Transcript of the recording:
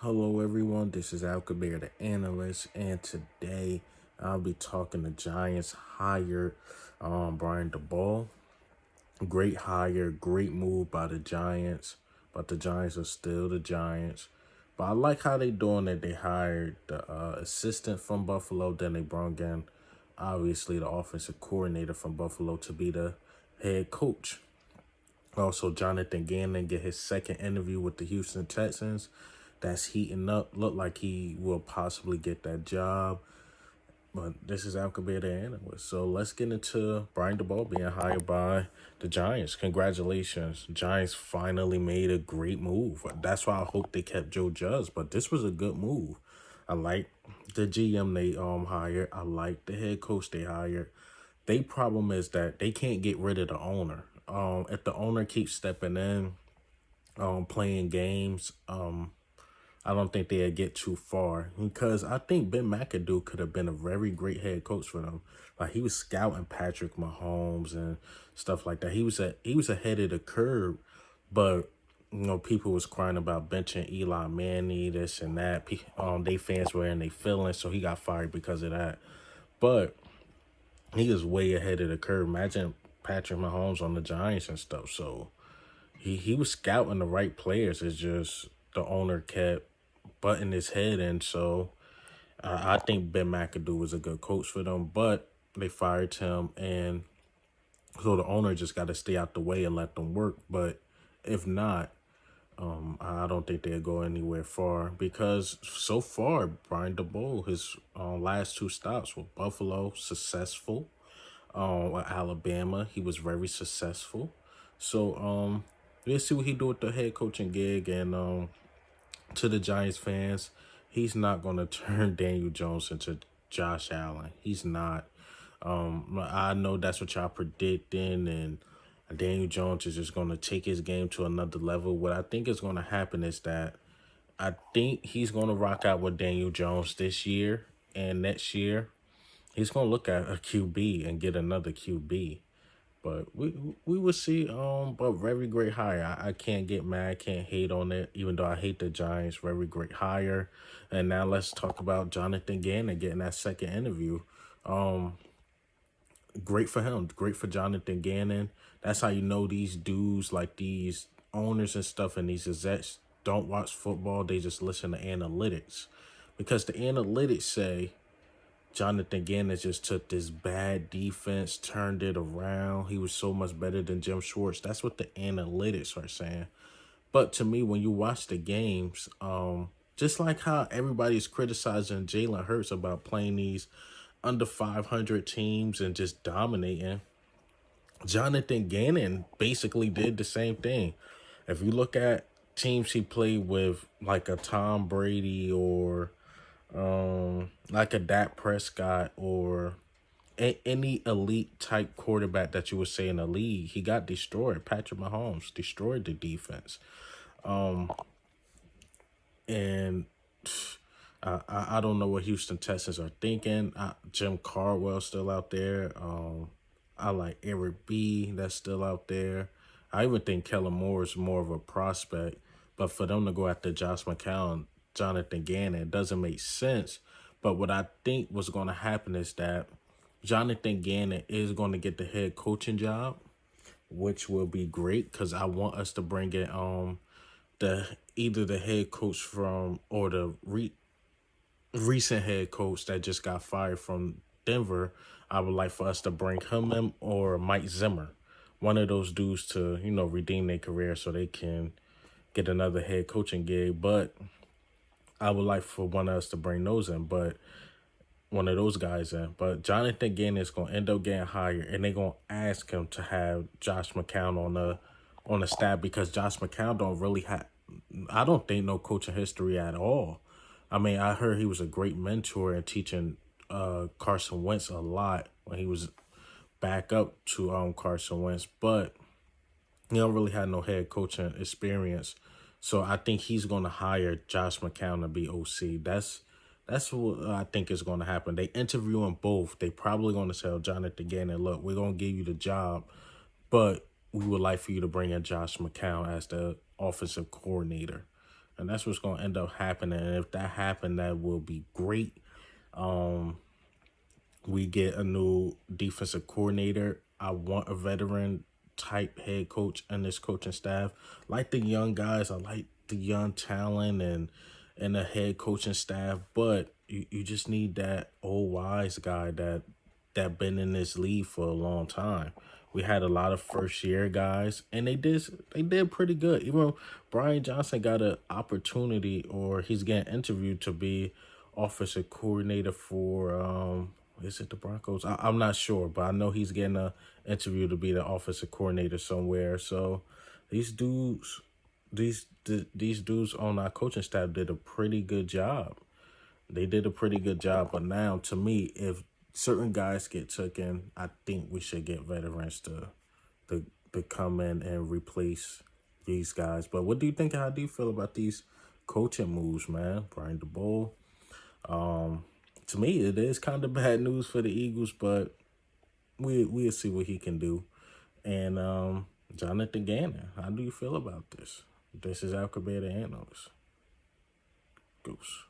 Hello everyone, this is Alcabir the analyst, and today I'll be talking the Giants hired Brian Daboll. Great hire, great move by the Giants, but the Giants are still the Giants. But I like how they doing it. They hired the assistant from Buffalo, then they brought in obviously the offensive coordinator from Buffalo to be the head coach. Also, Jonathan Gannon get his second interview with the Houston Texans. That's heating up. Look like he will possibly get that job. But this is Alcabir the analyst. So let's get into Brian Daboll being hired by the Giants. Congratulations. Giants finally made a great move. That's why I hope they kept Joe Judge. But this was a good move. I like the GM they hired. I like the head coach they hired. Their problem is that they can't get rid of the owner. If the owner keeps stepping in, playing games, I don't think they'd get too far because I think Ben McAdoo could have been a very great head coach for them. Like he was scouting Patrick Mahomes and stuff like that. He was ahead of the curve, but people was crying about benching Eli Manning, this and that. They fans were in their feelings, so he got fired because of that. But he is way ahead of the curve. Imagine Patrick Mahomes on the Giants and stuff. So he was scouting the right players. It's just the owner kept butting his head in. So I think Ben McAdoo was a good coach for them, but they fired him, and so the owner just got to stay out the way and let them work. But if not, I don't think they'll go anywhere far because so far Brian Daboll, his last two stops were Buffalo, successful. Alabama, he was very successful. So let's see what he do with the head coaching gig. And to the Giants fans, he's not gonna turn Daniel Jones into Josh Allen. He's not. I know that's what y'all predicting, and Daniel Jones is just gonna take his game to another level. What I think is gonna happen is that I think he's gonna rock out with Daniel Jones this year, and next year he's gonna look at a QB and get another QB. But we will see. But very great hire. I can't get mad, can't hate on it, even though I hate the Giants. Very great hire. And now let's talk about Jonathan Gannon getting that second interview. Great for him. Great for Jonathan Gannon. That's how you know these dudes, like these owners and stuff, and these execs don't watch football. They just listen to analytics, because the analytics say Jonathan Gannon just took this bad defense, turned it around. He was so much better than Jim Schwartz. That's what the analytics are saying. But to me, when you watch the games, just like how everybody's criticizing Jalen Hurts about playing these under 500 teams and just dominating, Jonathan Gannon basically did the same thing. If you look at teams he played with, like a Tom Brady or like a Dak Prescott or any elite type quarterback that you would say in the league, he got destroyed. Patrick Mahomes destroyed the defense. And I don't know what Houston Texans are thinking. Jim Caldwell's still out there. I like Eric B. That's still out there. I even think Kellen Moore is more of a prospect. But for them to go after Josh McCown, Jonathan Gannon, it doesn't make sense. But what I think was going to happen is that Jonathan Gannon is going to get the head coaching job, which will be great because I want us to bring in the either the head coach from or the recent head coach that just got fired from Denver. I would like for us to bring him in or Mike Zimmer, one of those dudes to redeem their career so they can get another head coaching gig. But I would like for one of us to bring those in, but one of those guys in. But Jonathan Gannon is gonna end up getting hired, and they're gonna ask him to have Josh McCown on the staff because Josh McCown don't really have. I don't think no coaching history at all. I mean, I heard he was a great mentor and teaching Carson Wentz a lot when he was back up to Carson Wentz, but he don't really have no head coaching experience. So I think he's going to hire Josh McCown to be OC. That's what I think is going to happen. They interviewing both. They probably going to tell Jonathan Gannon, look, we're going to give you the job, but we would like for you to bring in Josh McCown as the offensive coordinator. And that's what's going to end up happening. And if that happened, that will be great. We get a new defensive coordinator. I want a veteran type head coach and this coaching staff. Like the young guys, I like the young talent and the head coaching staff, but you just need that old wise guy that been in this league for a long time. We had a lot of first year guys, and they did pretty good. Even Brian Johnson got an opportunity, or he's getting interviewed to be offensive coordinator for is it the Broncos? I'm not sure, but I know he's getting a interview to be the offensive coordinator somewhere. So these dudes, these dudes on our coaching staff did a pretty good job. They did a pretty good job. But now, to me, if certain guys get taken, I think we should get veterans to come in and replace these guys. But what do you think? How do you feel about these coaching moves, man? Brian Daboll. To me, it is kind of bad news for the Eagles, but we'll see what he can do. And Jonathan Gannon, how do you feel about this? This is Alcabet the analyst. Goose.